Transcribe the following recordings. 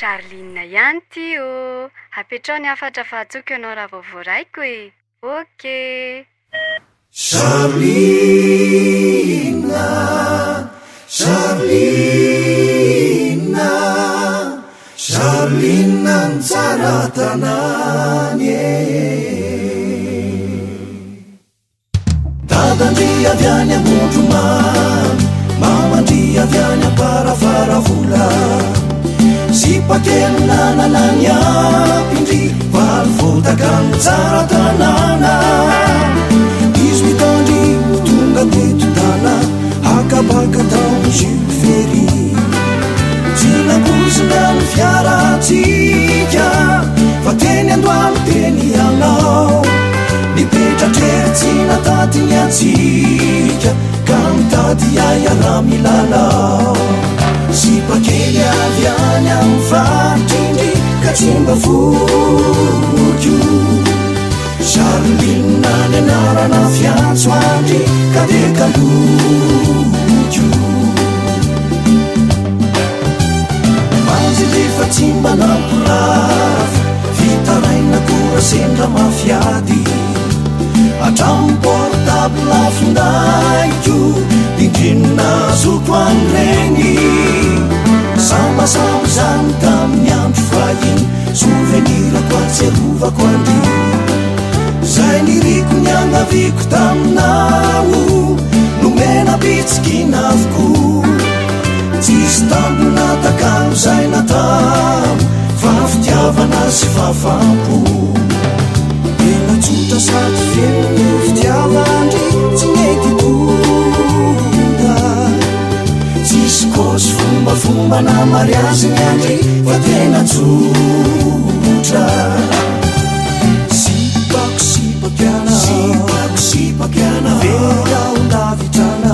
Charline ihany ty o. Apetrao ny afatra fahatsoky ianao raha vao voaraiko e. Okay. Charline, Charline, Charline tsara tanany e. Dadandria avy any amondro mamy, mamandria avy any aparafara vola. Sipakely nanana ny apindry, valo votaka ny tsara tanàna. Izy mitandry tonga teto dala, hakabaka tao Jules Ferry. Tsy nakozina ny fiaratsika, fa teny Andohalo teny Ianao. Nipetratr'ery tsy nataty ny atsika, ka mitady iara milalao. Sipakely avy any amin'ny faritr'indry, ka tsy mba foko. Charline ny anarana fiantso andry, ka de kaloko. Manzy lefa tsy mba nampirafy, vitaraina kora sendra mafiady. Hatramy portable lafindaiko, dindrinina zoko an'regny. Sambasamba zany tamin'ny andro fahiny, souvenirako atsiarovako andry. Zay niriko ny agnaviko taminao, nomena bitsiky navoko. Tsisy tambona takano zay natamo, fa fitiavana sy fafampo. Tena tsotra sady feno ny fitiavandry, tsy mety tonga. Tsisy kosy fombafomba na mariazy ny andry, fa tena tsotra. Sipakiana, very ao lavitrana,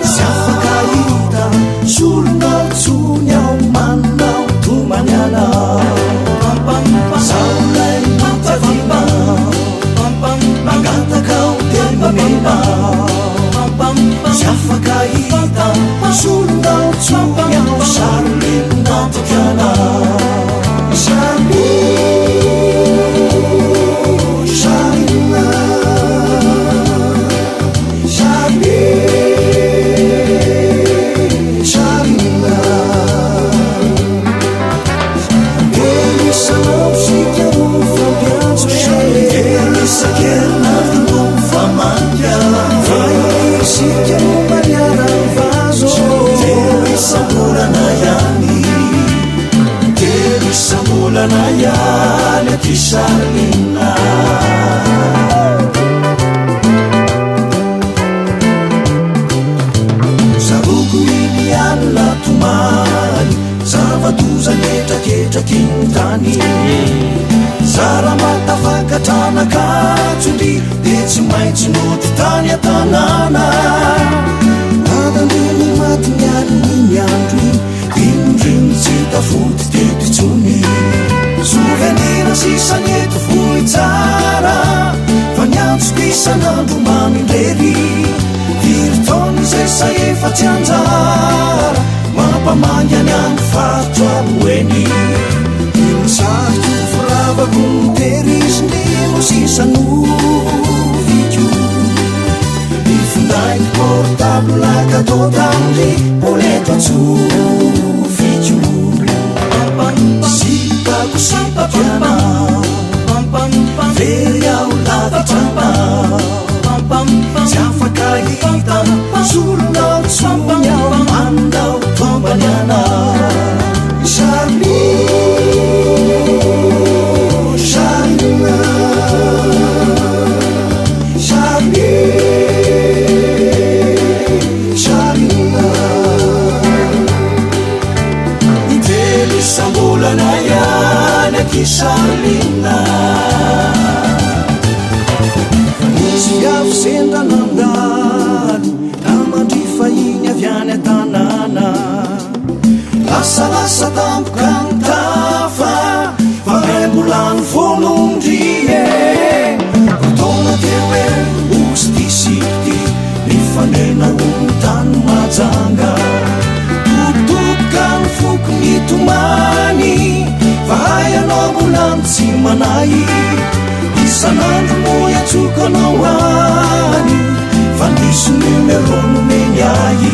sy afaka hita solonao tsony ao manao tomaniana. Zaolay matiavina, magataka ao telimamena, sy afaka hita solonao tsony ao Charline natikiana. Nayana ki Charline. Zaroko iny any latomany, zava-doza metraketraky ny tany. Zara matafakatrana katsondry, de tsy maintsy noty tany an-tanàna. Dadandriny maty nialiny ny andro, indriny tsy tafody teto itsony. Souvenir sisaneto vui tsara, fa niantsoko isan'andro mamindrery. Viritony zay sa efa tsy anjara, mampamangy any andro faritra boeny. Insariko firavako niteriziny mo sisanoviko. Nifindaiko portable lakatao tamindry, boleto antsofiko. Sipakiana, very ao lavitrana, tsy afaka hita solonao tsony ao manao tombaniana. Charline, Charline, Charline, Charline. Ively sambolana ihany ki Charline. Nisy avy sendra nandalo, namandry fahiny avy any an-tanàna. Lasalasa tampoka ny tafa, fa ray mbola ny vonondry e. Fotoana teo e osy ty sity, nifanena ho ny tany majanga. Tobotoboka ny foko tiako mitomany fa hay anao mbola tsy manay isan'andro moa atsoko anao any fa nisy numero nomeny ahy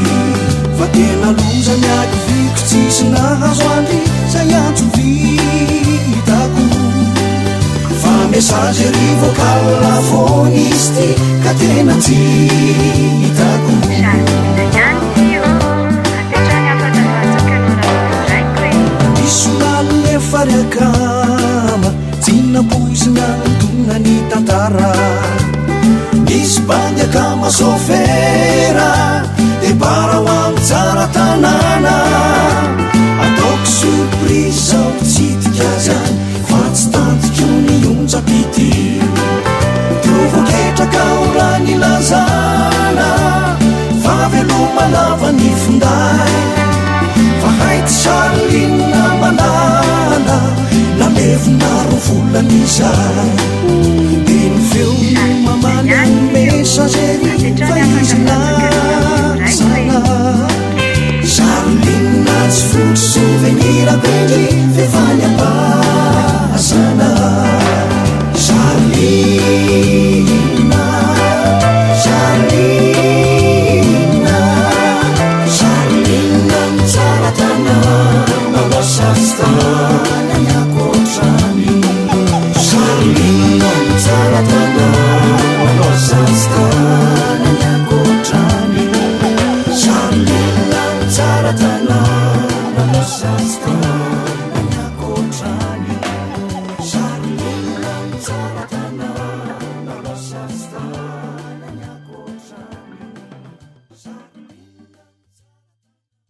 fa tena loza miaky viko tsisy nahazo andry zay antso vitako fa mesazy ry vocal la fôny izy ty ka tena tsy